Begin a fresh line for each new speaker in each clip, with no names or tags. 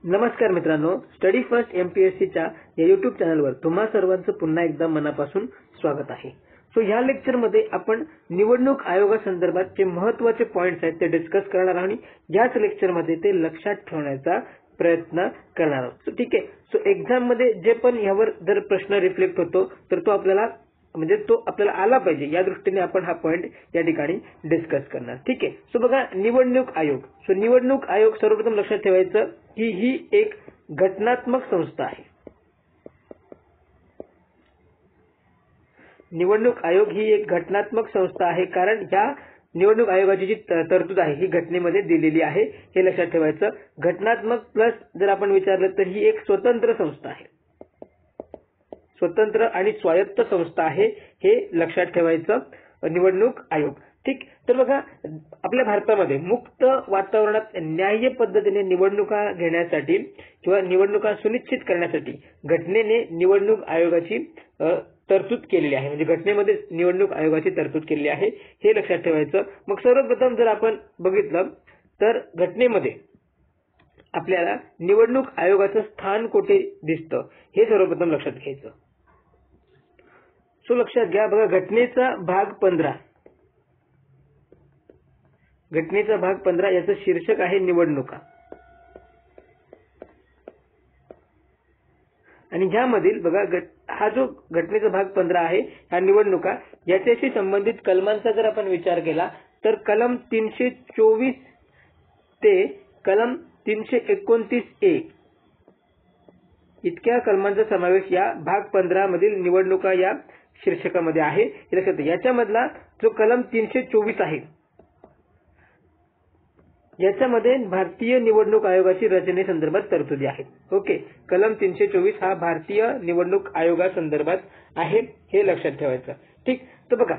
नमस्कार मित्रांनो, study first एमपीएससीच्या या युट्यूब चॅनलवर तुम्हा सर्वांचं पुन्हा एकदा मनापासून स्वागत आहे। सो या लेक्चरमध्ये आपण निवडणूक आयोगासंदर्भात जे महत्त्वाचे पॉइंट्स आहेत ते डिस्कस करणार आहोत आणि याच लेक्चरमध्ये ते लक्षात ठेवण्याचा प्रयत्न करणार आहोत। सो ठीक आहे, सो एक्झाम मध्ये जे पण यावर जर प्रश्न रिफ्लेक्ट होतो तर तो आपल्याला आला पाहिजे या दृष्टीने आपण हा पॉइंट या ठिकाणी डिस्कस करणार। ठीक आहे, सो बघा निवडणूक आयोग। सो निवडणूक आयोग सर्वप्रथम लक्षात ठेवायचं की ही एक घटनात्मक संस्था आहे। निवडणूक आयोग ही एक घटनात्मक संस्था आहे कारण या निवडणूक आयोगाची जी तरतूद आहे ही घटनेमध्ये दिलेली आहे, हे लक्षात ठेवायचं। घटनात्मक प्लस जर आपण विचारलं तर ही एक स्वतंत्र संस्था आहे, स्वतंत्र आणि स्वायत्त संस्था आहे, हे लक्षात ठेवायचं निवडणूक आयोग। ठीक, तर बघा आपल्या भारतामध्ये मुक्त वातावरणात न्याय्य पद्धतीने निवडणुका घेण्यासाठी किंवा निवडणुका सुनिश्चित करण्यासाठी घटनेने निवडणूक आयोगाची तरतूद केलेली आहे, म्हणजे घटनेमध्ये निवडणूक आयोगाची तरतूद केलेली आहे, हे लक्षात ठेवायचं। मग सर्वप्रथम जर आपण बघितलं तर घटनेमध्ये आपल्याला निवडणूक आयोगाचं स्थान कुठे दिसतं हे सर्वप्रथम लक्षात घ्यायचं। सो लक्षात घ्या, बघा घटनेचा भाग 15, घटनेचा भाग 15 याचं शीर्षक आहे निवडणुका आणि ह्यामधील बघा हा जो घटनेचा भाग 15 आहे हा निवडणुका याच्याशी संबंधित कलमांचा जर आपण विचार केला तर कलम 324 ते कलम 329A इतक्या कलमांचा समावेश या भाग 15 मधील निवडणुका या शीर्षकामध्ये आहे, हे लक्षात घ्या। याच्यामधला जो कलम 324 आहे याच्यामध्ये भारतीय निवडणूक आयोगाची रचनेसंदर्भात तरतुदी आहेत। ओके, कलम 324 हा भारतीय निवडणूक आयोगासंदर्भात आहे, हे लक्षात ठेवायचं। ठीक, तर बघा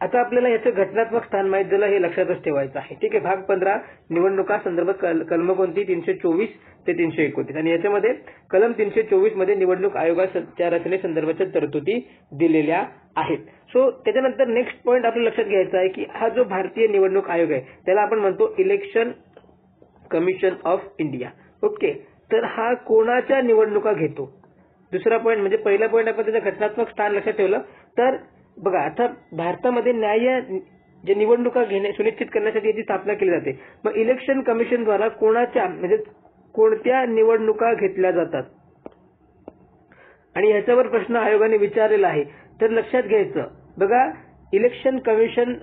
आता आपल्याला याचं घटनात्मक स्थान माहित झालं, हे लक्षातच ठेवायचं आहे। ठीक आहे, भाग 15 निवडणुका संदर्भात कलम कोणती 324 ते 329 आणि याच्यामध्ये कलम 324 मध्ये निवडणूक आयोगाच्या रचनेसंदर्भाच्या तरतुदी दिलेल्या आहेत। सो त्याच्यानंतर नेक्स्ट पॉइंट आपल्या लक्षात घ्यायचा आहे की हा जो भारतीय निवडणूक आयोग आहे त्याला आपण म्हणतो election commission of India. Okay, तर हा कोणाच्या निवडणुका घेतो? दुसरा पॉइंट म्हणजे पहिला पॉइंट आपण त्याचं घटनात्मक स्थान लक्षात ठेवलं तर बघा आता भारतामध्ये न्याय जे निवडणुका घेणे सुनिश्चित करण्यासाठी याची स्थापना केली जाते। मग इलेक्शन कमिशन द्वारा कोणत्या निवडणुका घेतल्या जातात आणि ह्याच्यावर प्रश्न आयोगाने विचारलेला आहे, तर लक्षात घ्यायचं बघा इलेक्शन कमिशन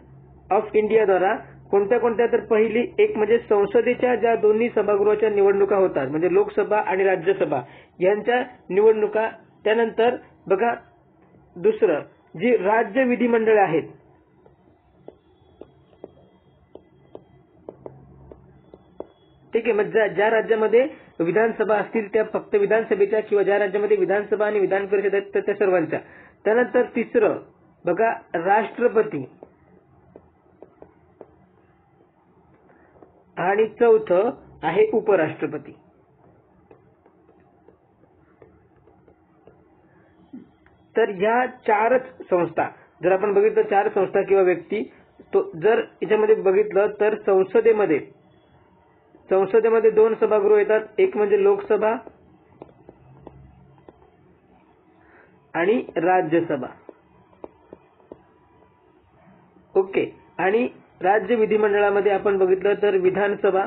ऑफ इंडिया द्वारा कोणत्या तर पहिली एक म्हणजे संसदेच्या ज्या दोन्ही सभागृहाच्या निवडणुका होतात म्हणजे लोकसभा आणि राज्यसभा यांच्या निवडणुका, त्यानंतर बघा दुसरं जी राज्य विधिमंडळे आहेत ठीक आहे, मग ज्या राज्यामध्ये विधानसभा असतील त्या फक्त विधानसभेच्या किंवा ज्या राज्यामध्ये विधानसभा आणि विधान परिषद आहेत तर त्या सर्वांच्या, त्यानंतर तिसरं बघा राष्ट्रपती आणि चौथं आहे उपराष्ट्रपती। तर ह्या चारच संस्था जर आपण बघितलं, चार संस्था किंवा व्यक्ती, तो जर याच्यामध्ये बघितलं तर संसदेमध्ये दोन सभागृह येतात, एक म्हणजे लोकसभा आणि राज्यसभा। ओके, आणि राज्य विधिमंडळामध्ये आपण बघितलं तर विधानसभा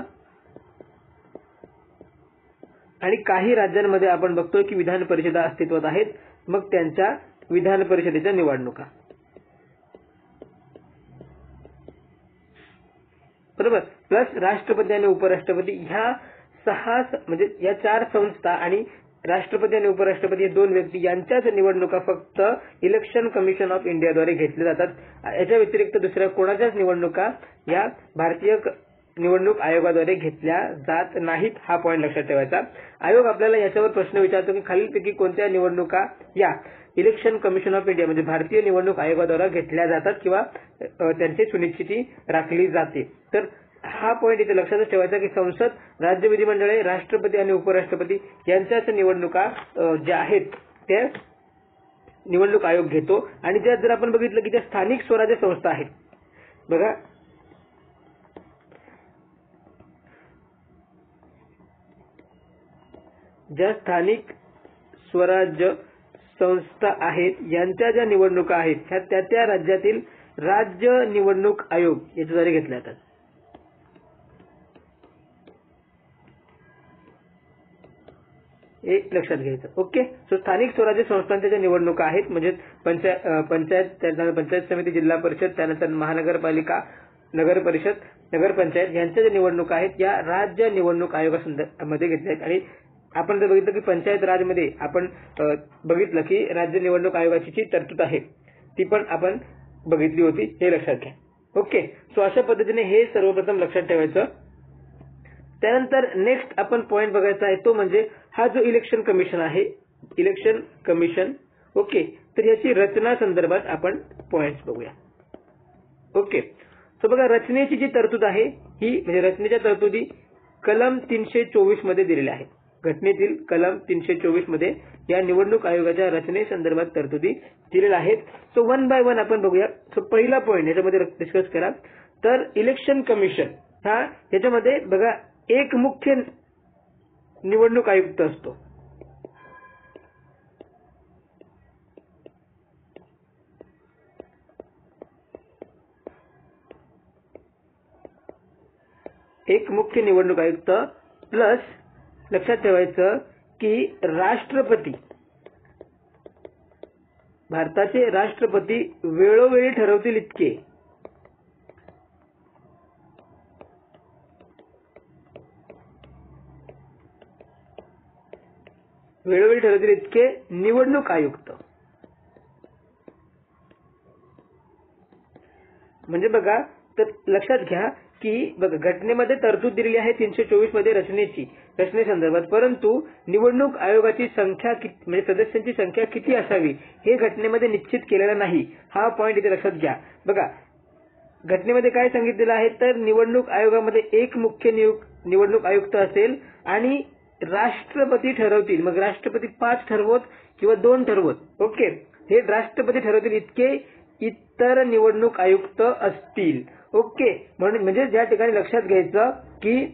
आणि काही राज्यांमध्ये आपण बघतोय की विधान परिषदा अस्तित्वात आहेत, मग त्यांच्या विधान परिषदेच्या निवडणुका, बरोबर, प्लस राष्ट्रपती आणि उपराष्ट्रपती ह्या म्हणजे या चार संस्था आणि राष्ट्रपती आणि उपराष्ट्रपती हे दोन व्यक्ती यांच्याच निवडणुका फक्त इलेक्शन कमिशन ऑफ इंडिया द्वारे घेतल्या जातात। याच्या व्यतिरिक्त दुसऱ्या कोणाच्याच निवडणुका या भारतीय निवडणूक आयोगाद्वारे घेतल्या जात नाहीत, हा पॉइंट लक्षात ठेवायचा। आयोग आपल्याला याच्यावर प्रश्न विचारतो की खालीलपैकी कोणत्या निवडणुका या इलेक्शन कमिशन ऑफ इंडिया म्हणजे भारतीय निवडणूक आयोगाद्वारे घेतल्या जातात किंवा त्यांची सुनिश्चिती राखली जाते। तर हा पॉइंट इथे लक्षातच ठेवायचा की संसद, राज्य विधिमंडळे, राष्ट्रपती आणि उपराष्ट्रपती यांच्याच निवडणुका ज्या आहेत त्या निवडणूक आयोग घेतो आणि त्यात जर आपण बघितलं की त्या स्थानिक स्वराज्य संस्था आहेत बघा ज्या स्थानिक स्वराज्य संस्था आहेत यांच्या ज्या निवडणुका आहेत ह्या त्या त्या राज्यातील राज्य निवडणूक आयोग याच्याद्वारे घेतल्या जातात. एक लक्षात घ्यायचं. ओके. सो स्थानिक स्वराज्य संस्थांच्या ज्या निवडणुका आहेत म्हणजे पंचायत, त्यानंतर पंचायत समिती, जिल्हा परिषद, त्यानंतर महानगरपालिका, नगर परिषद, नगर पंचायत यांच्या ज्या निवडणुका आहेत या राज्य निवडणूक आयोगामध्ये घेतल्या आहेत. आणि आपण जर बघितलं की पंचायत राजमध्ये आपण बघितलं की राज्य निवडणूक आयोगाची जी तरतूद आहे ती पण आपण बघितली होती, हे लक्षात घ्या. ओके. सो अशा पद्धतीने हे सर्वप्रथम लक्षात ठेवायचं. त्यानंतर नेक्स्ट आपण पॉइंट बघायचा आहे तो म्हणजे हा जो इलेक्शन कमिशन आहे, इलेक्शन कमिशन. ओके. तर याची रचना संदर्भात आपण पॉइंट्स बघूया. ओके. सो बघा, रचनेची जी तरतूद आहे ही म्हणजे रचनेच्या तरतुदी कलम 324 मध्ये दिलेल्या आहेत. घटनेतील कलम 324 मध्ये या निवडणूक आयोगाच्या रचनेसंदर्भात तरतुदी दिलेल्या आहेत. सो वन बाय वन आपण बघूया. सो पहिला पॉइंट याच्यामध्ये डिस्कस करा. तर इलेक्शन कमिशन हा याच्यामध्ये बघा एक मुख्य निवडणूक आयुक्त असतो. एक मुख्य निवडणूक आयुक्त प्लस लक्षात ठेवायचं की राष्ट्रपती, भारताचे राष्ट्रपती वेळोवेळी ठरवतील इतके निवडणूक आयुक्त. म्हणजे बघा, तर लक्षात घ्या की बघा घटनेमध्ये तरतूद दिलेली आहे 324 मध्ये रचनेसंदर्भात, परंतु निवडणूक आयोगाची संख्या म्हणजे सदस्यांची संख्या किती असावी हे घटनेमध्ये निश्चित केलेलं नाही. हा पॉइंट इथे लक्षात घ्या. बघा घटनेमध्ये काय सांगितलेलं आहे तर निवडणूक आयोगामध्ये एक मुख्य निवडणूक आयुक्त असेल आणि राष्ट्रपती ठरवतील. मग राष्ट्रपती 5 ठरवत किंवा 2 ठरवत. ओके. हे राष्ट्रपती ठरवतील इतके इतर निवडणूक आयुक्त असतील. ओके. म्हणून म्हणजे ज्या ठिकाणी लक्षात घ्यायचं की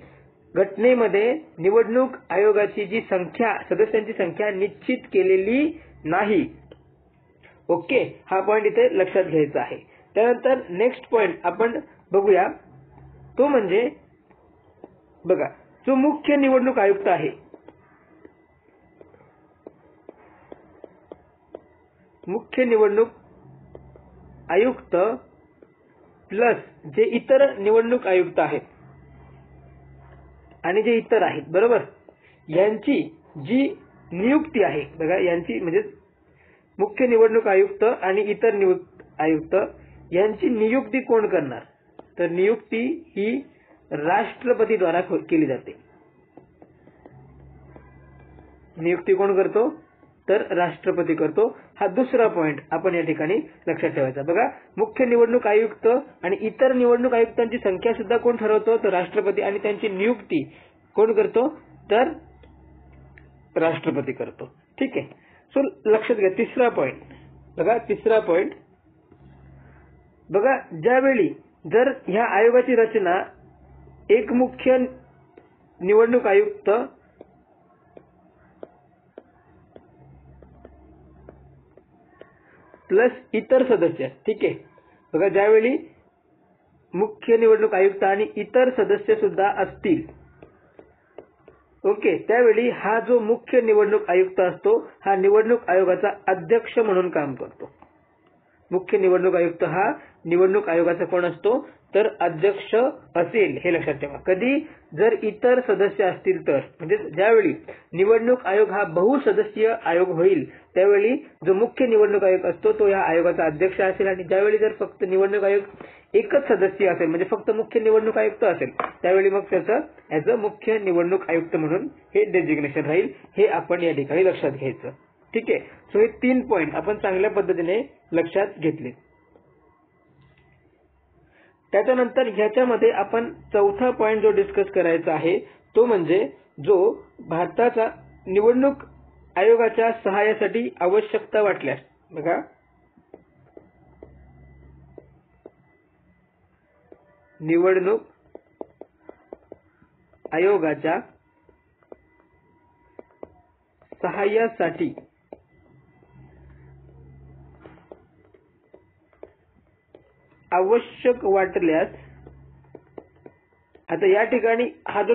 घटनेमध्ये निवडणूक आयोगाची जी संख्या, सदस्यांची संख्या निश्चित केलेली नाही. ओके. हा पॉइंट इथे लक्षात घ्यायचा आहे. त्यानंतर नेक्स्ट पॉइंट आपण बघूया तो म्हणजे बघा जो मुख्य निवडणूक आयुक्त आहे, मुख्य निवडणूक आयुक्त प्लस जे इतर निवडणूक आयुक्त आहेत आणि जे इतर आहेत बरोबर, यांची जी नियुक्ती आहे बघा, यांची म्हणजे मुख्य निवडणूक आयुक्त आणि इतर निवडणूक आयुक्त यांची नियुक्ती कोण करणार तर नियुक्ती ही राष्ट्रपती द्वारा केली जाते. नियुक्ती कोण करतो तर राष्ट्रपती करतो. हा दुसरा पॉइंट आपण या ठिकाणी लक्षात ठेवायचा. बघा मुख्य निवडणूक आयुक्त आणि इतर निवडणूक आयुक्तांची संख्या सुद्धा कोण ठरवतो तर राष्ट्रपती, आणि त्यांची नियुक्ती कोण करतो तर राष्ट्रपती करतो. ठीक आहे. सो लक्षात घ्या तिसरा पॉइंट. बघा तिसरा पॉइंट बघा, ज्यावेळी जर ह्या आयोगाची रचना एक मुख्य निवडणूक आयुक्त प्लस इतर सदस्य, ठीक आहे. बघा ज्यावेळी मुख्य निवडणूक आयुक्त आणि इतर सदस्य सुद्धा असतील, ओके, त्यावेळी हा जो मुख्य निवडणूक आयुक्त असतो हा निवडणूक आयोगाचा अध्यक्ष म्हणून काम करतो. मुख्य निवडणूक आयुक्त हा निवडणूक आयोगाचा कोण असतो तर अध्यक्ष असेल, हे लक्षात ठेवा. कधी जर इतर सदस्य असतील तर, म्हणजे ज्यावेळी निवडणूक आयोग हा बहुसदस्यीय आयोग होईल त्यावेळी जो मुख्य निवडणूक आयोग असतो तो या आयोगाचा अध्यक्ष असेल, आणि ज्यावेळी जर फक्त निवडणूक आयोग एकच सदस्य असेल म्हणजे फक्त मुख्य निवडणूक आयुक्त असेल त्यावेळी मग त्याचं ऍज अ मुख्य निवडणूक आयुक्त म्हणून हे डेजिग्नेशन राहील. हे आपण या ठिकाणी लक्षात घ्यायचं. ठीक आहे. सो हे 3 पॉइंट आपण चांगल्या पद्धतीने लक्षात घेतले. त्याच्यानंतर ह्याच्यामध्ये आपण चौथा पॉइंट जो डिस्कस करायचा आहे तो म्हणजे जो भारताचा निवडणूक आयोगाच्या सहाय्यासाठी आवश्यकता वाटल्यास, बघा निवडणूक आयोगाच्या सहाय्यासाठी आवश्यक वाटल्यास, आता या ठिकाणी हा जो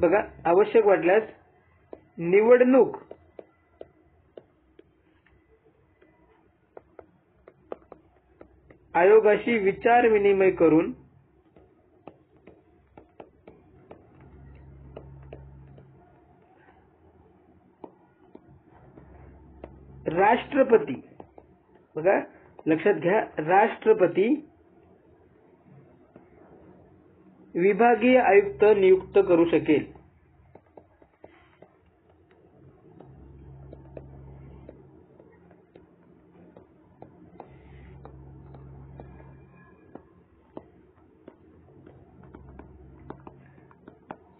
बघा आवश्यक वाटल्यास निवडणूक आयोगाशी विचार विनिमय करून राष्ट्रपती, बघा लक्षात घ्या, राष्ट्रपती विभागीय आयुक्त नियुक्त करू शकेल.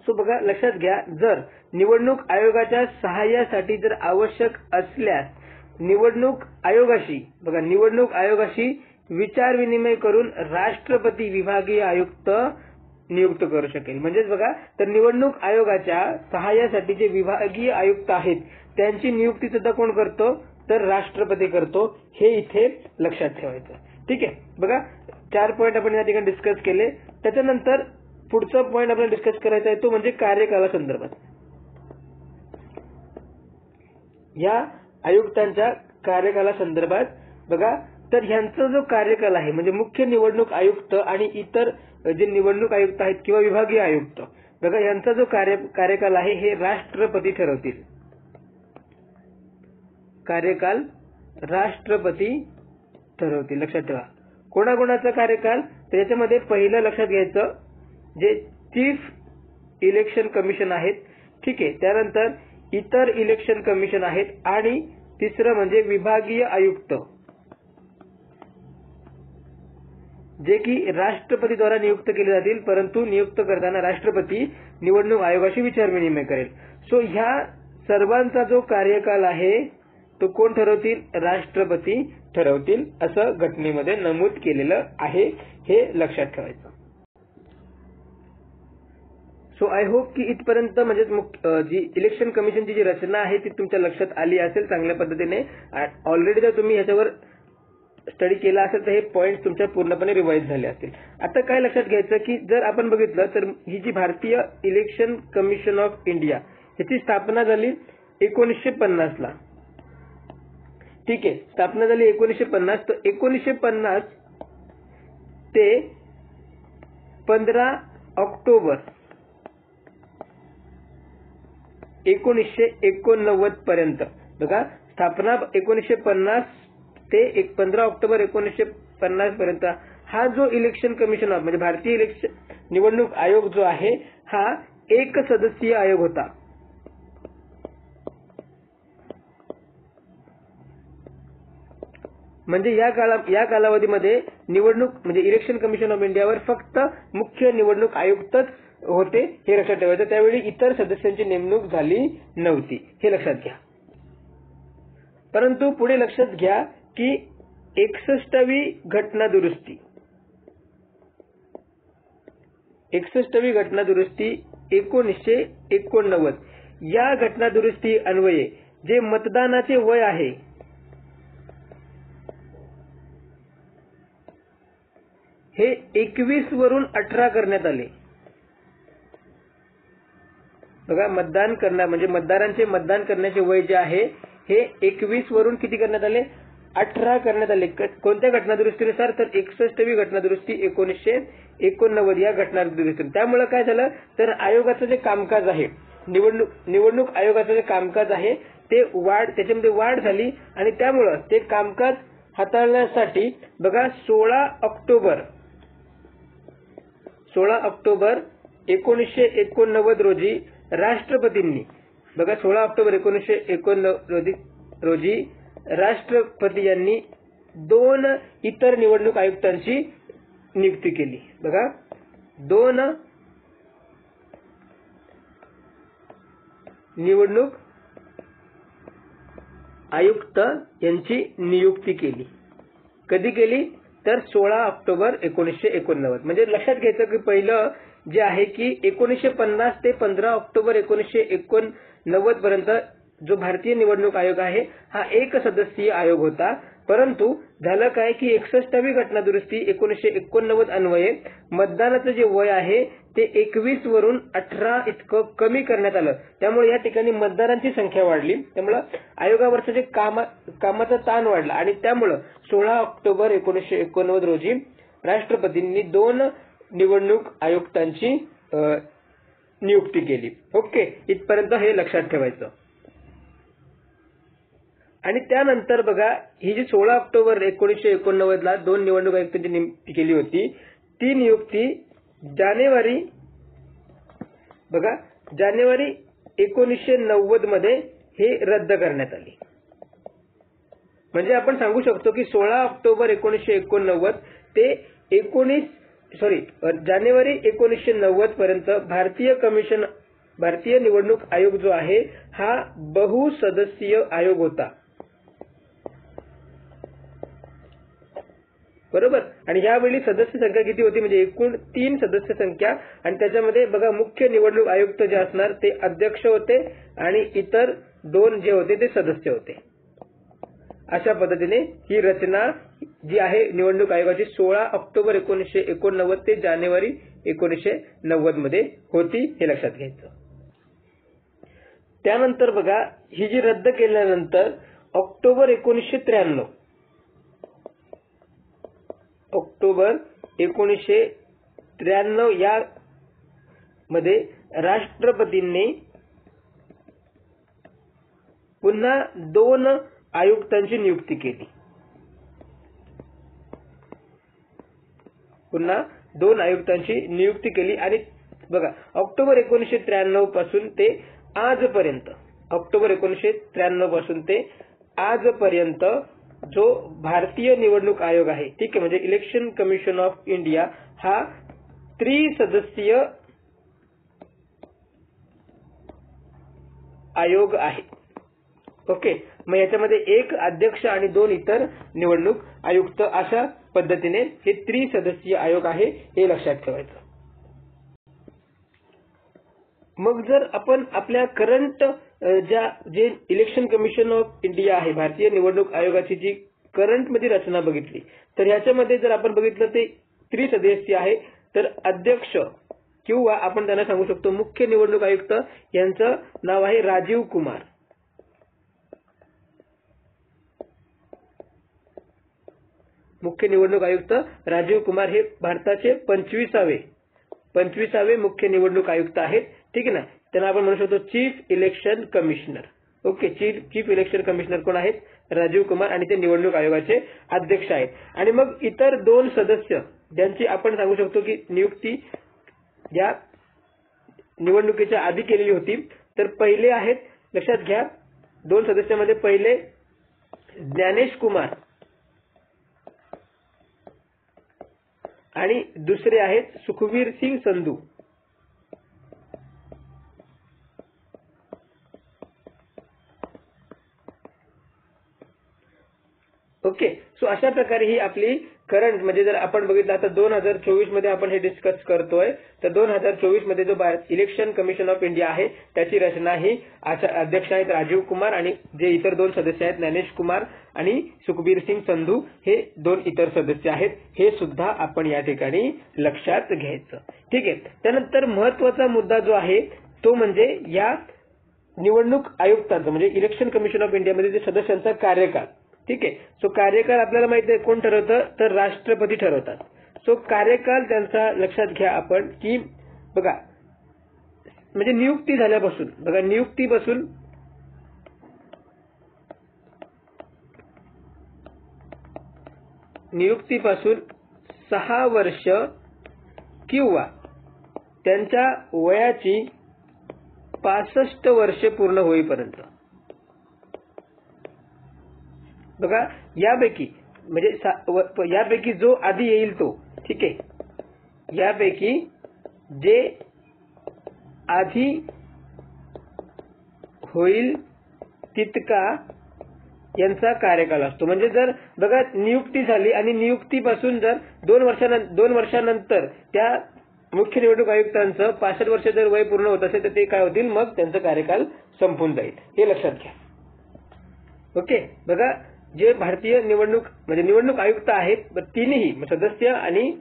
सो बघा लक्षात घ्या, जर निवडणूक आयोगाच्या सहाय्यासाठी जर आवश्यक असल्यास निवडणूक आयोगाशी, बघा निवडणूक आयोगाशी विचार विनिमय करून राष्ट्रपती विभागीय आयुक्त नियुक्त करू शकेल. म्हणजेच बघा, तर निवडणूक आयोगाच्या सहाय्यासाठी जे विभागीय आयुक्त आहेत त्यांची नियुक्ती सुद्धा कोण करतो, तर राष्ट्रपती करतो. हे इथे लक्षात ठेवायचं. ठीक आहे. बघा 4 पॉइंट आपण या ठिकाणी डिस्कस केले. त्याच्यानंतर पुढचा पॉइंट आपण डिस्कस करायचा आहे तो म्हणजे कार्यकालासंदर्भात. या आयुक्तांच्या कार्यकालासंदर्भात बघा, तर ह्यांचा जो कार्यकाल आहे म्हणजे मुख्य निवडणूक आयुक्त आणि इतर जे निवडणूक आयुक्त आहेत किंवा विभागीय आयुक्त, बघा यांचा जो कार्यकाल आहे हे राष्ट्रपती ठरवतील. कार्यकाल राष्ट्रपती ठरवतील. लक्षात ठेवा. कोणाकोणाचा कार्यकाल, तर याच्यामध्ये पहिलं लक्षात घ्यायचं जे चीफ इलेक्शन कमिशन आहेत. ठीक आहे. त्यानंतर इतर इलेक्शन कमिशन आहेत आणि तिसरं म्हणजे विभागीय आयुक्त जे की राष्ट्रपतीद्वारा नियुक्त केले जातील, परंतु नियुक्त करताना राष्ट्रपती निवडणूक आयोगाशी विचार विनिमय करेल. सो ह्या सर्वांचा जो कार्यकाल आहे तो कोण ठरवतील, राष्ट्रपती ठरवतील, असं घटनेमध्ये नमूद केलेलं आहे. हे लक्षात ठेवायचं. सो आय होप की इथपर्यंत म्हणजे जी इलेक्शन कमिशनची जी रचना आहे ती तुमच्या लक्षात आली असेल चांगल्या पद्धतीने. ऑलरेडी जर तुम्ही ह्याच्यावर स्टडी केला असेल तर हे पॉइंट तुमच्या पूर्णपणे रिवाइज झाले असतील. आता काय लक्षात घ्यायचं की जर आपण बघितलं तर ही जी भारतीय इलेक्शन कमिशन ऑफ इंडिया याची स्थापना झाली 1950 ला. ठीक आहे. स्थापना झाली 1950. तर 1950 ते 15 ऑक्टोबर 1989 पर्यंत, बघा स्थापना 1950 ते 15 ऑक्टोबर 1950 पर्यंत हा जो इलेक्शन कमिशन ऑफ म्हणजे भारतीय इलेक्शन निवडणूक आयोग जो आहे हा एक सदस्यीय आयोग होता. म्हणजे या कालावधीमध्ये निवडणूक म्हणजे इलेक्शन कमिशन ऑफ इंडियावर फक्त मुख्य निवडणूक आयुक्तच होते. हे लक्षात ठेवायचं. त्यावेळी इतर सदस्यांची नेमणूक झाली नव्हती. हे लक्षात घ्या. परंतु पुढे लक्षात घ्या की 61वी घटना दुरुस्ती 1989 या घटना दुरुस्ती अन्वये जे मतदानाचे वय आहे हे 21 वरून 18 करण्यात आले. बघा मतदान करणार म्हणजे मतदारांचे मतदान करण्याचे वय जे आहे हे 21 वरून किती करण्यात आले, 18 करण्यात आले. कोणत्या घटना दुरुस्तीनुसार, तर 61वी घटना दुरुस्ती 1989 या घटना दुरुस्ती. त्यामुळे काय झालं, तर आयोगाचं जे कामकाज आहे निवडणूक आयोगाचं जे कामकाज आहे ते त्याच्यामध्ये वाढ झाली आणि त्यामुळे ते कामकाज हाताळण्यासाठी बघा 16 ऑक्टोबर 1989 रोजी राष्ट्रपतींनी, बघा 16 ऑक्टोबर 1989 रोजी राष्ट्रपती यांनी 2 इतर निवडणूक आयुक्तांची नियुक्ती केली. बघा 2 निवडणूक आयुक्त यांची नियुक्ती केली. कधी केली, तर 16 ऑक्टोबर 1989. म्हणजे लक्षात घ्यायचं की पहिलं जे आहे की 1950 ते 15 ऑक्टोबर 1989 पर्यंत जो भारतीय निवडणूक आयोग आहे हा एक सदस्यीय आयोग होता, परंतु झालं काय की 61वी घटना दुरुस्ती 1989 अन्वये मतदानाचं जे वय आहे ते 21 वरून 18 इतकं कमी करण्यात आलं. त्यामुळे या ठिकाणी मतदारांची संख्या वाढली, त्यामुळे आयोगावरचं जे कामाचा ताण वाढला आणि त्यामुळे 16 ऑक्टोबर 1989 रोजी राष्ट्रपतींनी 2 निवडणूक आयुक्तांची नियुक्ती केली. ओके, इथपर्यंत हे लक्षात ठेवायचं. आणि त्यानंतर बघा ही जी 16 ऑक्टोबर 1989 ला 2 निवडणूक आयुक्तांची नियुक्ती केली होती, ती नियुक्ती जानेवारी 1990 मध्ये हे रद्द करण्यात आली. म्हणजे आपण सांगू शकतो की 16 ऑक्टोबर 1989 ते जानेवारी 1990 पर्यंत भारतीय निवडणूक आयोग जो आहे हा बहुसदस्यीय आयोग होता. बरोबर. आणि यावेळी सदस्य संख्या किती होती म्हणजे एकूण 3 सदस्य संख्या, आणि त्याच्यामध्ये बघा मुख्य निवडणूक आयुक्त जे असणार ते अध्यक्ष होते आणि इतर 2 जे होते ते सदस्य होते. अशा पद्धतीने ही रचना जी आहे निवडणूक आयोगाची 16 ऑक्टोबर 1989 ते जानेवारी 1990 मध्ये होती, हे लक्षात घ्यायचं. त्यानंतर बघा ही जी रद्द केल्यानंतर ऑक्टोबर 1993 या मध्ये राष्ट्रपतींनी पुन्हा 2 आयुक्तांची नियुक्ती केली. आणि बघा ऑक्टोबर 1993 पासून ते आजपर्यंत जो भारतीय निवडणूक आयोग आहे, ठीक आहे, म्हणजे इलेक्शन कमिशन ऑफ इंडिया हा त्रिसदस्यीय आयोग आहे. ओके, मग याच्यामध्ये 1 अध्यक्ष आणि 2 इतर निवडणूक आयुक्त अशा पद्धतीने हे त्रिसदस्यीय आयोग आहे, हे लक्षात ठेवायचं. मग जर आपण आपल्या करंट जे इलेक्शन कमिशन ऑफ इंडिया आहे, भारतीय निवडणूक आयोगाची जी करंट मध्ये रचना बघितली, तर ह्याच्यामध्ये जर आपण बघितलं ते त्रिसदस्यीय आहे. तर अध्यक्ष किंवा आपण त्यांना सांगू शकतो मुख्य निवडणूक आयुक्त, यांचं नाव आहे राजीव कुमार. मुख्य निवडणूक आयुक्त राजीव कुमार हे भारताचे 25वे मुख्य निवडणूक आयुक्त आहेत, ठीक आहे ना. त्यांना आपण म्हणू शकतो chief election commissioner. Okay, chief election commissioner कोण आहेत? राजीव कुमार, आणि ते निवडणूक आयोगाचे अध्यक्ष आहेत. आणि मग इतर 2 सदस्य ज्यांची आपण सांगू शकतो की नियुक्ती या निवडणुकीच्या आधी केलेली होती. तर पहिले आहेत, लक्षात घ्या, 2 सदस्यामध्ये पहिले ज्ञानेश कुमार आणि दुसरे आहेत सुखबीर सिंग संधू. ओके, सो अशा प्रकारे ही आपली करंट म्हणजे जर आपण बघितलं आता 2024 मध्ये आपण हे डिस्कस करतोय, तर 2024 मध्ये जो इलेक्शन कमिशन ऑफ इंडिया आहे त्याची रचना ही अध्यक्ष आहेत राजीव कुमार आणि जे इतर 2 सदस्य आहेत ज्ञानेश कुमार आणि सुखबीर सिंग संधू हे 2 इतर सदस्य आहेत. हे सुद्धा आपण या ठिकाणी लक्षात घ्यायचं. ठीक आहे. त्यानंतर महत्वाचा मुद्दा जो आहे तो म्हणजे या निवडणूक आयुक्तांचा म्हणजे इलेक्शन कमिशन ऑफ इंडिया मध्ये जे सदस्यांचा कार्यकाळ. ठीक आहे. सो कार्यकाळ आपल्याला माहिती आहे कोण ठरवतं, तर राष्ट्रपती ठरवतात. सो कार्यकाळ त्यांचा लक्षात घ्या आपण की बघा म्हणजे नियुक्ती झाल्यापासून बघा नियुक्तीपासून 6 वर्ष किंवा त्यांच्या वयाची 65 वर्षे पूर्ण होईपर्यंत. बघा यापैकी म्हणजे यापैकी जो आधी येईल तो, ठीक आहे, यापैकी जे आधी होईल तितका यांचा कार्यकाळ असतो. म्हणजे जर बघा नियुक्ती झाली आणि नियुक्तीपासून जर 2 वर्षानंतर त्या मुख्य निवडणूक आयुक्तांचं 65 वर्ष जर वय पूर्ण होत असेल तर ते काय होतील, मग त्यांचा कार्यकाल संपून जाईल, हे लक्षात घ्या. ओके. बघा, जे भारतीय निवडणूक म्हणजे निवडणूक आयुक्त आहेत तिन्ही सदस्य आणि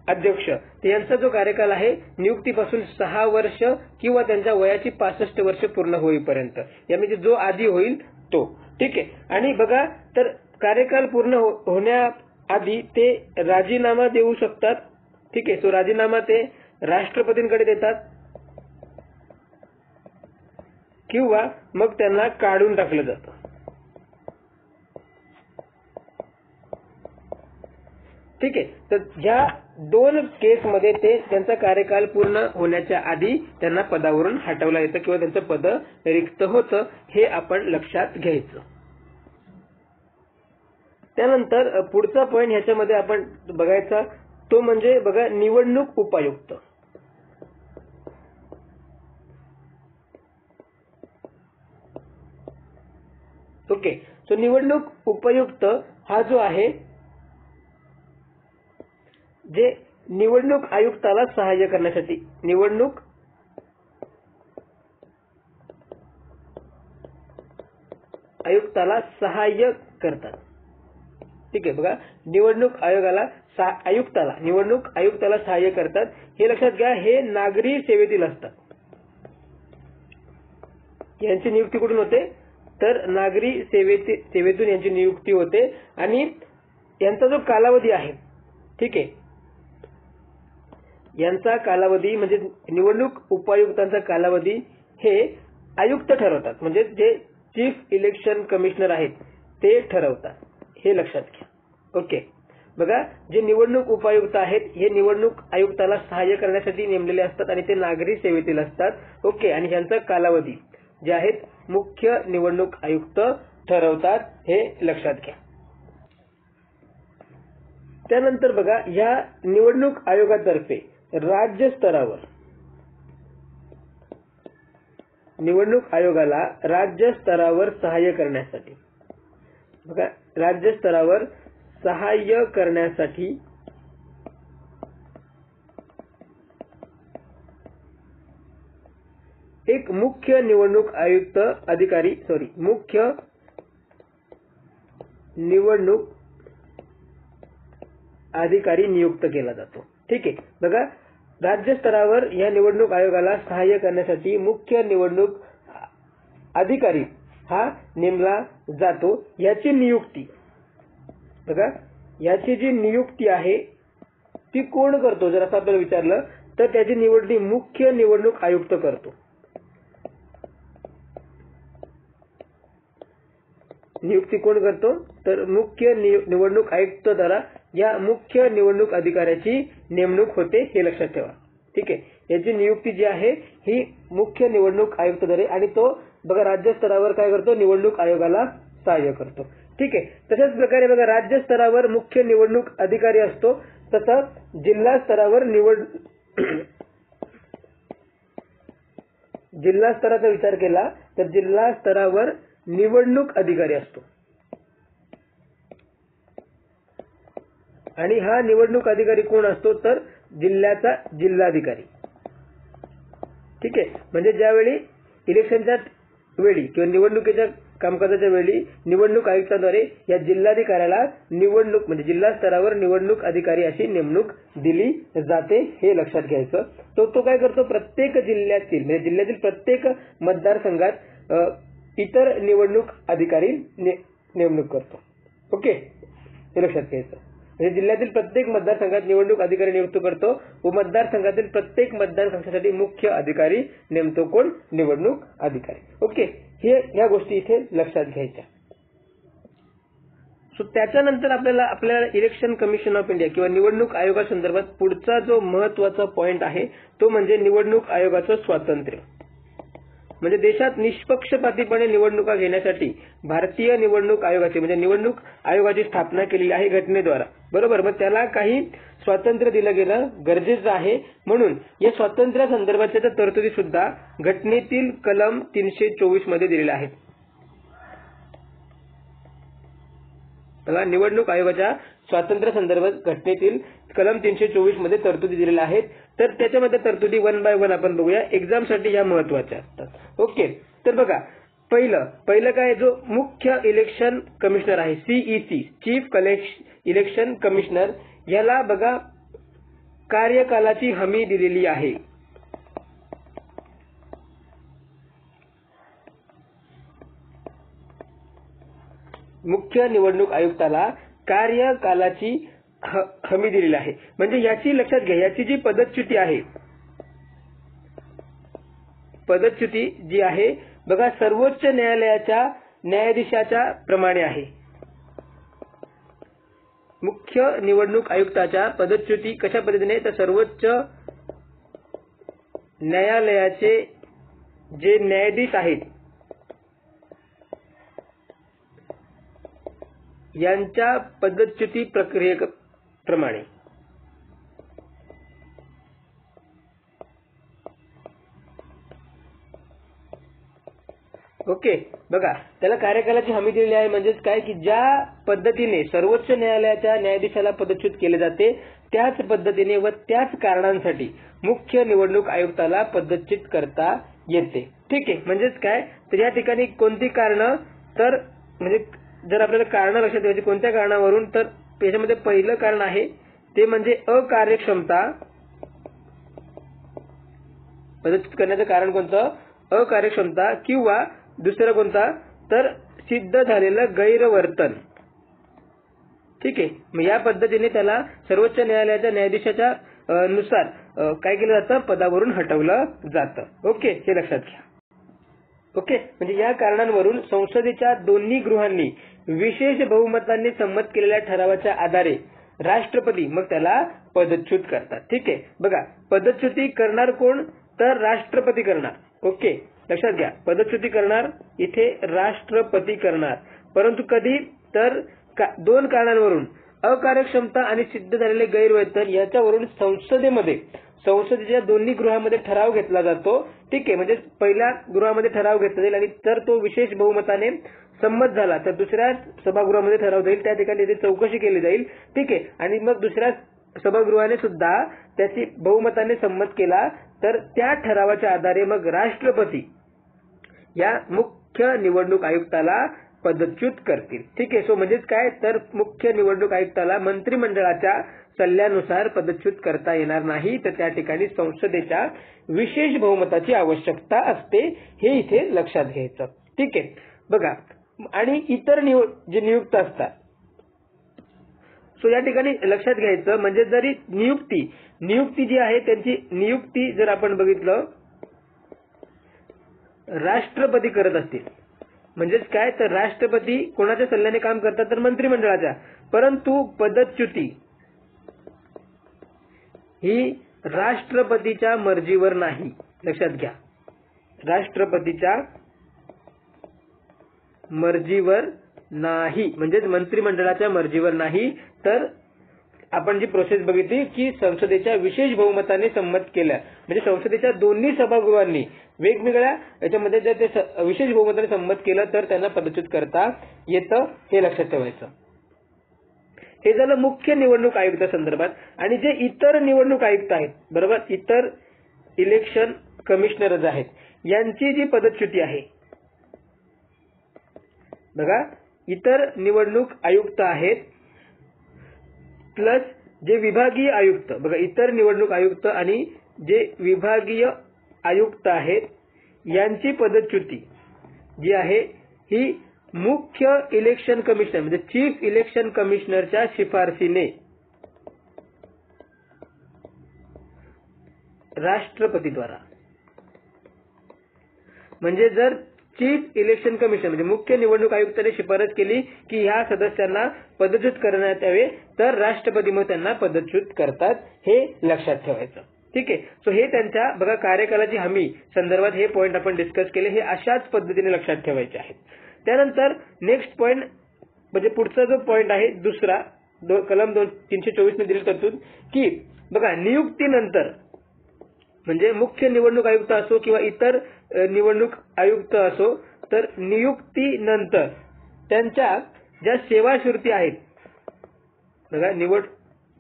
अध्यक्ष, यांचा जो कार्यकाल आहे नियुक्तीपासून 6 वर्ष किंवा त्यांच्या वयाची 65 वर्ष पूर्ण होईपर्यंत, यामध्ये जो आधी होईल तो. ठीक आहे. आणि बघा, तर कार्यकाल पूर्ण होण्याआधी ते राजीनामा देऊ शकतात. ठीक आहे. सो राजीनामा ते राष्ट्रपतींकडे देतात किंवा मग त्यांना काढून टाकलं जातं. ठीक आहे. तर ह्या 2 केसमध्ये ते त्यांचा कार्यकाल पूर्ण होण्याच्या आधी त्यांना पदावरून हटवलं येतं किंवा त्यांचं पद रिक्त होतं, हे आपण लक्षात घ्यायचं. त्यानंतर पुढचा पॉइंट ह्याच्यामध्ये आपण बघायचा तो म्हणजे बघा निवडणूक उपायुक्त. ओके. सो निवडणूक उपायुक्त हा जो आहे जे निवडणूक आयुक्ताला सहाय्य करण्यासाठी निवडणूक आयुक्ताला सहाय्य करतात. ठीक आहे. बघा, निवडणूक आयुक्ताला सहाय्य करतात, हे लक्षात घ्या. हे नागरी सेवेतील असतात. यांची नियुक्ती कुठून होते, तर नागरी सेवेतून यांची नियुक्ती होते. आणि यांचा जो कालावधी आहे, ठीक आहे, यांचा कालावधी म्हणजे निवडणूक उपायुक्तांचा कालावधी हे आयुक्त ठरवतात, म्हणजे जे चीफ इलेक्शन कमिशनर आहेत ते ठरवतात, हे लक्षात घ्या. ओके. बघा, जे निवडणूक उपायुक्त आहेत हे निवडणूक आयुक्ताला सहाय्य करण्यासाठी नेमलेले असतात आणि ते नागरी सेवेतील असतात. ओके. आणि यांचा कालावधी जे आहेत मुख्य निवडणूक आयुक्त ठरवतात, हे लक्षात घ्या. त्यानंतर बघा, या निवडणूक आयोगातर्फे राज्य स्तरावर निवडणूक आयोगाला राज्य स्तरावर सहाय्य करण्यासाठी बघा राज्य स्तरावर सहाय्य करण्यासाठी एक मुख्य निवडणूक अधिकारी नियुक्त केला जातो. ठीक आहे. बघा, राज्य स्तरावर या निवडणूक आयोगाला सहाय्य करण्यासाठी मुख्य निवडणूक अधिकारी हा नेमला जातो. याची नियुक्ती बघा, याची जी नियुक्ती आहे ती कोण करतो, जर असं आपल्याला विचारलं तर त्याची निवड मुख्य निवडणूक आयुक्त करतो. नियुक्ती कोण करतो, तर मुख्य निवडणूक आयुक्त द्वारा या मुख्य निवडणूक अधिकाऱ्याची नेमणूक होते, हे लक्षात ठेवा. ठीक आहे. याची नियुक्ती जी आहे ही मुख्य निवडणूक आयुक्त द्वारे, आणि तो बघा राज्य स्तरावर काय करतो, निवडणूक आयोगाला सहाय्य करतो. ठीक आहे. तशाच प्रकारे बघा राज्य स्तरावर मुख्य निवडणूक अधिकारी असतो, तसं जिल्हा स्तरावर जिल्हा स्तराचा विचार केला तर जिल्हा स्तरावर निवडणूक अधिकारी असतो. आणि हा निवडणूक अधिकारी कोण असतो, तर जिल्ह्याचा जिल्हाधिकारी. ठीक आहे. म्हणजे ज्यावेळी इलेक्शनच्या वेळी किंवा निवडणुकीच्या कामकाजाच्या वेळी निवडणूक आयुक्ताद्वारे या जिल्हाधिकाऱ्याला निवडणूक म्हणजे जिल्हा स्तरावर निवडणूक अधिकारी अशी नेमणूक दिली जाते, हे लक्षात घ्यायचं. तो काय करतो, प्रत्येक जिल्ह्यातील म्हणजे जिल्ह्यातील प्रत्येक मतदारसंघात इतर निवडणूक अधिकारी नेमणूक करतो. ओके, हे लक्षात घ्यायचं. म्हणजे जिल्ह्यातील प्रत्येक मतदारसंघात निवडणूक अधिकारी नियुक्त करतो व मतदारसंघातील प्रत्येक मतदारसंघासाठी मुख्य अधिकारी नेमतो कोण, निवडणूक अधिकारी. ओके, ह्या गोष्टी इथे लक्षात घ्यायच्या. सो त्याच्यानंतर आपल्याला इलेक्शन कमिशन ऑफ इंडिया किंवा निवडणूक आयोगासंदर्भात पुढचा जो महत्वाचा पॉइंट आहे तो म्हणजे निवडणूक आयोगाचं स्वातंत्र्य. म्हणजे देशात निष्पक्षपातीपणे निवडणुका घेण्यासाठी भारतीय निवडणूक आयोगाची म्हणजे निवडणूक आयोगाची स्थापना केली आहे घटनेद्वारा, बरोबर. मग त्याला काही स्वातंत्र्य दिलं गेलं गरजेचं आहे. म्हणून या स्वातंत्र्या संदर्भाच्या तरतुदी सुद्धा घटनेतील कलम 324 मध्ये दिलेल्या आहेत. बघा, निवडणूक आयोगाच्या स्वातंत्र्य संदर्भात घटनेतील कलम 324 मध्ये तरतुदी दिलेल्या आहेत. तर त्याच्यामध्ये तरतुदी 1 बाय 1 आपण बघूया, एक्झामसाठी या महत्वाच्या असतात. ओके, तर बघा पहिलं काय, जो मुख्य इलेक्शन कमिशनर आहे सीईसी, चीफ इलेक्शन कमिशनर, याला बघा कार्यकालाची हमी दिलेली आहे. मुख्य निवडणूक आयुक्ताला कार्यकालाची हमी दिलेली आहे. म्हणजे याची लक्षात घ्या, याची जी पदच्युती आहे, पदच्युती जी आहे बघा सर्वोच्च न्यायालयाच्या न्यायाधीशाच्या प्रमाणे आहे. मुख्य निवडणूक आयुक्ताच्या पदच्युती कशा पद्धतीने, तर सर्वोच्च न्यायालयाचे जे न्यायाधीश आहेत यांच्या पदच्युती प्रक्रियेप्रमाणे. ओके, बघा त्याला कार्यकालाची हमी दिलेली आहे. म्हणजेच काय की ज्या पद्धतीने सर्वोच्च न्यायालयाच्या न्यायाधीशाला पदच्युत केले जाते त्याच पद्धतीने व त्याच कारणांसाठी मुख्य निवडणूक आयुक्ताला पदच्युत करता येते. ठीक आहे, म्हणजेच काय, तर या ठिकाणी कोणती कारण, तर म्हणजे जर आपल्याला कारण लक्षात ठेवायची कोणत्या कारणावरून, तर त्याच्यामध्ये पहिलं कारण आहे ते म्हणजे अकार्यक्षमता. पदच्युत करण्याचं कारण कोणतं, अकार्यक्षमता, किंवा दुसरं कोणता, तर सिद्ध झालेलं गैरवर्तन. ठीक आहे, मग या पद्धतीने त्याला सर्वोच्च न्यायालयाच्या न्यायाधीशाच्या नुसार काय केलं जातं, पदावरून हटवलं जातं. ओके, हे लक्षात घ्या. ओके, म्हणजे या कारणांवरून संसदेच्या दोन्ही गृहांनी विशेष बहुमतांनी संमत केलेल्या ठरावाच्या आधारे राष्ट्रपती मग त्याला पदच्युत करतात. ठीक आहे, बघा पदच्युती करणार कोण, तर राष्ट्रपती करणार. ओके, लक्षात घ्या, पदच्युती करणार इथे राष्ट्रपती करणार. परंतु कधी, तर दोन कारणांवरून, अकार्यक्षमता आणि सिद्ध झालेले गैरवर्तन याच्यावरून संसदेच्या दोन्ही गृहामध्ये ठराव घेतला जातो. ठीक आहे, म्हणजे पहिल्या गृहामध्ये ठराव घेतला जाईल आणि तर तो विशेष बहुमताने संमत झाला तर दुसऱ्या सभागृहामध्ये ठराव जाईल, त्या ठिकाणी त्याची चौकशी केली जाईल. ठीक आहे, आणि मग दुसऱ्या सभागृहाने सुद्धा त्याची बहुमताने संमत केला तर त्या ठरावाच्या आधारे मग राष्ट्रपती या मुख्य निवडणूक आयुक्ताला पदच्युत करतील. ठीक आहे, सो म्हणजेच काय, तर मुख्य निवडणूक आयुक्ताला मंत्रिमंडळाच्या सल्ल्यानुसार पदच्युत करता येणार नाही, तर त्या ठिकाणी संसदेच्या विशेष बहुमताची आवश्यकता असते, हे इथे लक्षात घ्यायचं. ठीक आहे, बघा, आणि इतर जे नियुक्त असतात, सो या ठिकाणी लक्षात घ्यायचं, म्हणजे जरी नियुक्ती जी आहे त्यांची नियुक्ती जर आपण बघितलं राष्ट्रपती करत असतील, म्हणजेच काय, तर राष्ट्रपती कोणाच्या सल्ल्याने काम करतात, तर मंत्रिमंडळाच्या. परंतु पदच्युती ही राष्ट्रपतीच्या मर्जीवर नाही, लक्षात घ्या, राष्ट्रपतीच्या मर्जीवर नाही, म्हणजेच मंत्रिमंडळाच्या मर्जीवर नाही. तर आपण जी प्रोसेस बघितली की संसदेच्या विशेष बहुमताने संमत केल्या, म्हणजे संसदेच्या दोन्ही सभागृहांनी वेगवेगळ्या याच्यामध्ये जर ते विशेष बहुमताने संमत केलं तर त्यांना पदच्युत करता येतं, हे लक्षात ठेवायचं. हे झालं मुख्य निवडणूक आयुक्त संदर्भात. आणि जे इतर निवडणूक आयुक्त आहेत, बरोबर, इतर इलेक्शन कमिशनर्स आहेत, यांची जी पदच्युती आहे, बघा इतर निवडणूक आयुक्त आहेत प्लस जे विभागीय आयुक्त, बघा इतर निवडणूक आयुक्त आणि जे विभागीय आयुक्त आहेत यांची पदच्युती जी आहे ही मुख्य इलेक्शन कमिशनर म्हणजे चीफ इलेक्शन कमिशनरच्या शिफारसीने राष्ट्रपतीद्वारा, म्हणजे जर चीफ इलेक्शन कमिशन म्हणजे मुख्य निवडणूक आयुक्ताने शिफारस केली की ह्या सदस्यांना पदच्युत करण्यात यावे तर राष्ट्रपती मग त्यांना पदच्युत करतात, हे लक्षात ठेवायचं. ठीक आहे, सो हे त्यांच्या बघा कार्यकालाची हमी संदर्भात हे पॉइंट आपण डिस्कस केले, हे अशाच पद्धतीने लक्षात ठेवायचे आहेत. त्यानंतर नेक्स्ट पॉइंट म्हणजे पुढचा जो पॉइंट आहे दुसरा, कलम 324 ने दिली तरतूद की बघा नियुक्तीनंतर म्हणजे मुख्य निवडणूक आयुक्त असो किंवा इतर निवडणूक आयुक्त असो, तर नियुक्तीनंतर त्यांच्या ज्या सेवाश्रुती आहेत बघा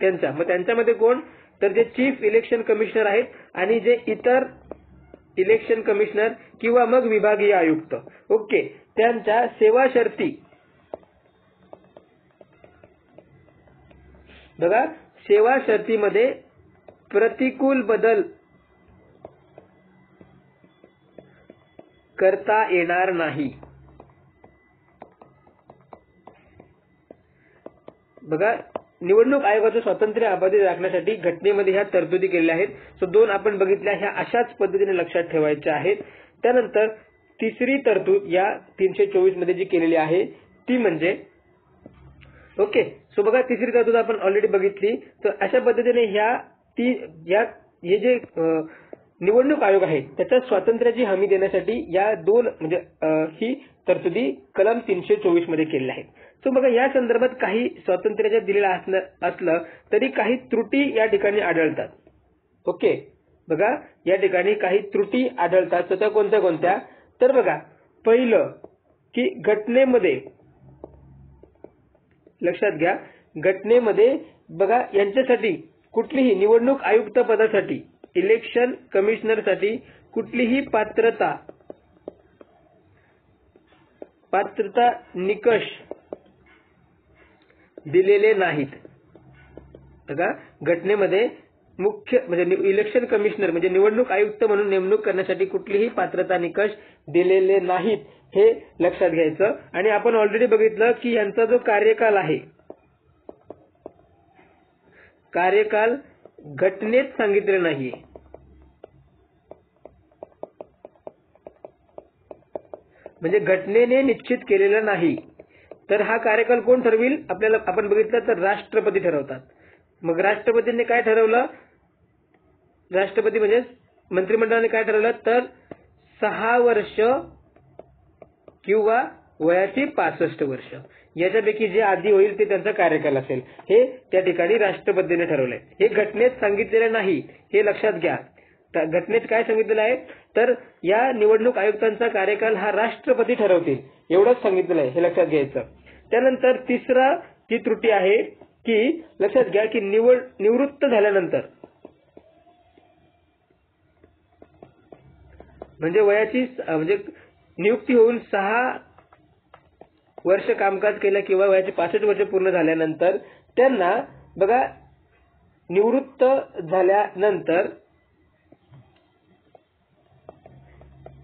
त्यांच्या मग त्यांच्यामध्ये कोण तर जे चीफ इलेक्शन कमिशनर आहेत आणि जे इतर इलेक्शन कमिशनर किंवा मग विभागीय आयुक्त, ओके, त्यांच्या सेवा शर्ती, बघा सेवा शर्तीमध्ये प्रतिकूल बदल करता येणार नाही. बघा निवडणूक आयोगाचं स्वातंत्र्य अबाधित राखण्यासाठी घटनेमध्ये ह्या तरतुदी केलेल्या आहेत. सो 2 आपण बघितल्या, ह्या अशाच पद्धतीने लक्षात ठेवायच्या आहेत. त्यानंतर तिसरी तरतूद या 324 मध्ये जी केलेली आहे ती म्हणजे, ओके, सो बघा तिसरी तरतूद आपण ऑलरेडी बघितली. तर अशा पद्धतीने हे जे निवडणूक आयोग आहे त्याच्या स्वातंत्र्याची हमी देण्यासाठी या 2 म्हणजे ही तरतुदी कलम 324 मध्ये केलेल्या आहेत. सो बघा या संदर्भात काही स्वातंत्र्याच्या दिलेलं असलं तरी काही त्रुटी या ठिकाणी आढळतात. ओके, बघा या ठिकाणी काही त्रुटी आढळतात. तर त्या कोणत्या कोणत्या, तर बघा पहिलं की घटनेमध्ये, लक्षात घ्या, घटनेमध्ये बघा यांच्यासाठी कुठलीही निवडणूक आयुक्त पदासाठी, इलेक्शन कमिशनरसाठी कुठलीही पात्रता निकष दिलेले नाहीत. बघा घटनेमध्ये मुख्य म्हणजे इलेक्शन कमिशनर म्हणजे निवडणूक आयुक्त म्हणून नेमणूक करण्यासाठी कुठलीही पात्रता निकष दिलेले नाहीत, हे लक्षात घ्यायचं. आणि आपण ऑलरेडी बघितलं की यांचा जो कार्यकाल आहे, कार्यकाल घटनेत सांगितले नाहीये. म्हणजे घटनेने निश्चित केलेला नाही. तर हा कार्यकाल कोण ठरविल, आपल्याला आपण बघितलं तर राष्ट्रपती ठरवतात. मग राष्ट्रपतींनी काय ठरवलं, राष्ट्रपती म्हणजे मंत्रिमंडळाने काय ठरवलं, तर 6 वर्ष किंवा वयाची 65 वर्ष याच्यापैकी जे आधी होईल ते त्यांचा कार्यकाल असेल, हे त्या ठिकाणी राष्ट्रपतीने ठरवलंय. हे घटनेत सांगितलेलं नाही, हे लक्षात घ्या. घटनेत काय सांगितलेलं आहे, तर या निवडणूक आयुक्तांचा कार्यकाल हा राष्ट्रपती ठरवतील, एवढंच सांगितलेलं आहे, हे लक्षात घ्यायचं. त्यानंतर तिसरा जी त्रुटी आहे की लक्षात घ्या की निवृत्त झाल्यानंतर म्हणजे वयाची म्हणजे नियुक्ती होऊन 6 वर्ष कामकाज केलं किंवा वयाची 65 वर्ष पूर्ण झाल्यानंतर त्यांना, बघा निवृत्त झाल्यानंतर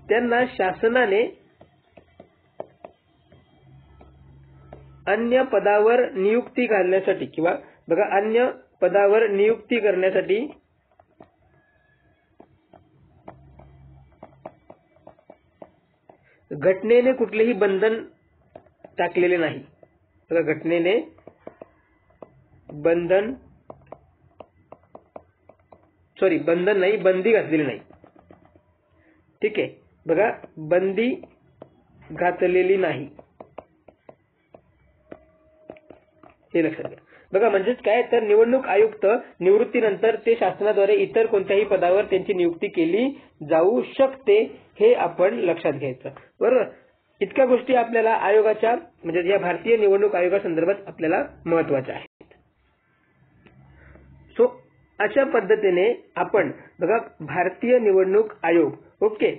त्यांना शासनाने अन्य पदावर नियुक्ती घालण्यासाठी किंवा बघा अन्य पदावर नियुक्ती करण्यासाठी घटनेने कुठलेही बंधन टाकलेले नाही. बघा घटनेने बंधन नाही, बंदी घातलेली नाही. ठीक आहे, बघा बंदी घातलेली नाही, हे लक्षात घ्या. बघा म्हणजेच काय, तर निवडणूक आयुक्त निवृत्तीनंतर ते शासनाद्वारे इतर कोणत्याही पदावर त्यांची नियुक्ती केली जाऊ शकते, हे आपण लक्षात घ्यायचं. बरोबर, इतक्या गोष्टी आपल्याला आयोगाच्या म्हणजे या भारतीय निवडणूक आयोगासंदर्भात आपल्याला महत्त्वाच्या आहेत. सो अशा पद्धतीने आपण बघा भारतीय निवडणूक आयोग, ओके,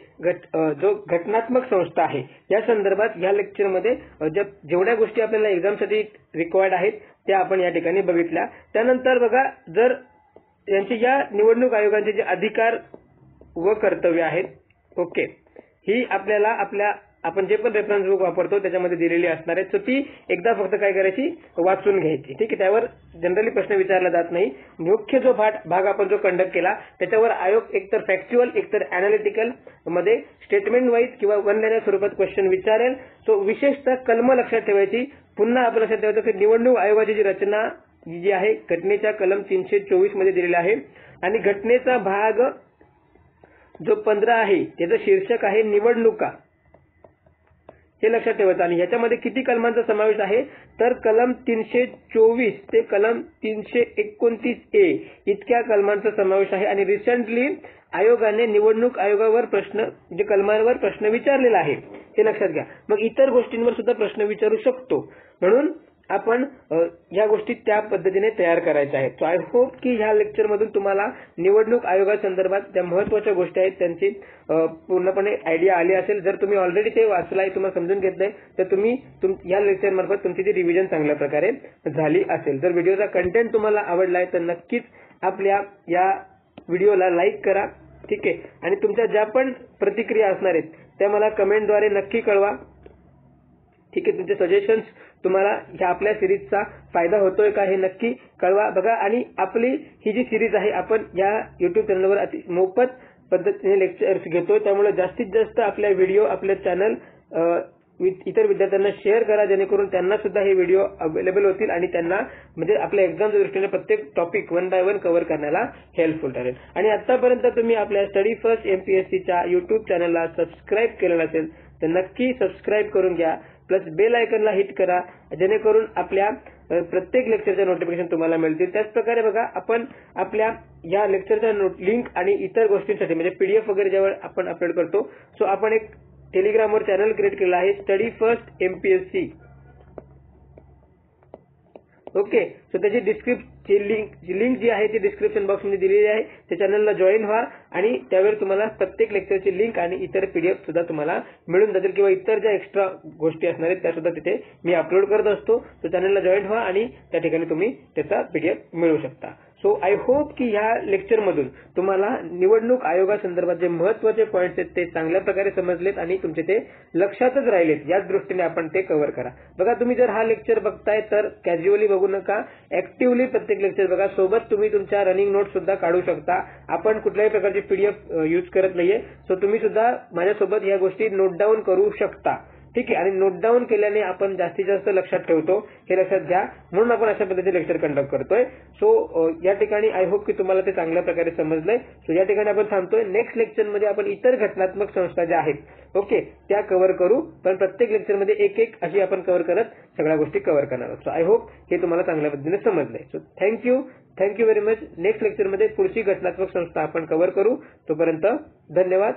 जो घटनात्मक संस्था आहे या संदर्भात या लेक्चरमध्ये जेवढ्या गोष्टी आपल्याला एक्झामसाठी रिक्वायर्ड आहेत त्या आपण या ठिकाणी बघितल्या. त्यानंतर बघा जर यांचे या निवडणूक आयोगाचे जे अधिकार व कर्तव्य आहेत, ओके, ही आपल्याला आपण जे पण रेफरन्स बुक वापरतो त्याच्यामध्ये दिलेली असणार आहे. सो ती एकदा फक्त काय करायची, वाचून घ्यायची. ठीक आहे, त्यावर जनरली प्रश्न विचारला जात नाही. मुख्य जो भाग आपण जो कंडक्ट केला त्याच्यावर आयोग एकतर फॅक्च्युअल एकतर अॅनालिटिकल मध्ये स्टेटमेंट वाईज किंवा वन लाईनर स्वरूपात क्वेश्चन विचारेल. सो विशेषतः कलम लक्षात ठेवायची. पुन्हा आपण लक्षात ठेवायचं की निवडणूक आयोगाची जी रचना जी आहे घटनेच्या कलम 324 मध्ये दिलेली आहे आणि घटनेचा भाग जो 15 आहे त्याचं शीर्षक आहे निवडणुका, हे लक्षात ठेवायचं. आणि ह्याच्यामध्ये किती कलमांचा समावेश आहे, तर कलम 324 ते कलम 329A इतक्या कलमांचा समावेश आहे. आणि रिसेंटली आयोगाने निवडणूक आयोगावर म्हणजे कलमांवर प्रश्न विचारलेला आहे, हे लक्षात घ्या. मग इतर गोष्टींवर सुद्धा प्रश्न विचारू शकतो. म्हणून आपण या गोष्टी त्या पद्धतीने तयार करायच्या आहेत. सो आय होप की ह्या लेक्चर मधून तुम्हाला निवडणूक आयोगासंदर्भात ज्या महत्त्वाच्या गोष्टी आहेत त्यांची पूर्णपणे आयडिया आली असेल. जर तुम्ही ऑलरेडी ते वाचलाय, तुम्हाला समजून घेतलंय, तर तुम्ही या लेक्चर मार्फत तुमची ती रिव्हिजन चांगल्या प्रकारे झाली असेल. जर व्हिडिओचा कंटेंट तुम्हाला आवडलाय तर नक्कीच आपल्या या व्हिडिओला लाईक करा. ठीक आहे, आणि तुमच्या ज्या पण प्रतिक्रिया असणार आहेत त्या मला कमेंटद्वारे नक्की कळवा. ठीक आहे, तुमचे सजेशन्स तुम्हाला ह्या आपल्या सिरीजचा फायदा होतोय का हे नक्की कळवा. बघा, आणि आपली ही जी सिरीज आहे आपण या युट्यूब चॅनलवर अति मोफत पद्धतीने लेक्चर्स घेतोय, त्यामुळे जास्तीत जास्त आपल्या व्हिडिओ आपल्या चॅनल इतर विद्यार्थ्यांना शेअर करा, जेणेकरून त्यांना सुद्धा हे व्हिडिओ अवेलेबल होतील आणि त्यांना म्हणजे आपल्या एक्झामच्या दृष्टीने प्रत्येक टॉपिक 1 बाय 1 कव्हर करण्याला हेल्पफुल ठरेल. आणि आतापर्यंत तुम्ही आपल्या स्टडी फर्स्ट MPSCच्या युट्यूब चॅनलला सबस्क्राईब केलं नसेल तर नक्की सबस्क्राईब करून घ्या, प्लस बेल आयकॉनला हिट करा, जेणेकरून आपल्या प्रत्येक लेक्चरच्या नोटिफिकेशन तुम्हाला मिळतील. त्याचप्रकारे बघा, आपण आपल्या या लेक्चरच्या लिंक आणि इतर गोष्टींसाठी म्हणजे PDF वगैरे ज्यावेळी आपण अपलोड करतो, सो आपण एक टेलिग्रामवर चॅनल क्रिएट केला आहे, study first MPSC. Okay, so त्याची लिंक जी आहे ती डिस्क्रिप्शन बॉक्स मध्ये दिलेली आहे. त्या चॅनलला जॉईन व्हा आणि त्यावेळी तुम्हाला प्रत्येक लेक्चरची लिंक आणि इतर PDF सुद्धा तुम्हाला मिळून जातील, किंवा इतर ज्या एक्स्ट्रा गोष्टी असणार आहेत त्या सुद्धा तिथे मी अपलोड करत असतो. तर चॅनलला जॉईन व्हा आणि त्या ठिकाणी तुम्ही त्याचा PDF मिळवू शकता. सो आय होप की ह्या लेक्चर मधून तुम्हाला निवडणूक आयोगासंदर्भात जे महत्त्वाचे पॉईंट्स आहेत ते चांगल्या प्रकारे समजलेत आणि तुमचे ते लक्षातच राहिलेत. याच दृष्टीने आपण ते कव्हर करा. बघा, तुम्ही जर हा लेक्चर बघताय तर कॅज्युअली बघू नका, ऍक्टिव्हली प्रत्येक लेक्चर बघा. सोबत तुम्ही तुमच्या रनिंग नोट्स सुद्धा काढू शकता. आपण कुठल्याही प्रकारची PDF यूज करत नाहीये, सो तुम्ही सुद्धा माझ्यासोबत या गोष्टी नोट डाऊन करू शकता. ठीक आहे, आणि नोट डाऊन केल्याने आपण जास्तीत जास्त लक्षात ठेवतो, हे लक्षात घ्या, म्हणून आपण अशा पद्धतीने लेक्चर कंडक्ट करतोय. सो या ठिकाणी आय होप की तुम्हाला ते चांगल्या प्रकारे समजलंय. सो या ठिकाणी आपण थांबतोय. नेक्स्ट लेक्चर मध्ये आपण इतर घटनात्मक संस्था ज्या आहेत ओके त्या कव्हर करू, पण प्रत्येक लेक्चर मध्ये एक एक अशी आपण कव्हर करत सगळ्या गोष्टी कव्हर करणार आहोत. सो आय होप हे तुम्हाला चांगल्या पद्धतीने समजलंय. So thank you very much. Next lecture मध्ये पुढची घटनात्मक संस्था आपण कव्हर करू. तोपर्यंत धन्यवाद.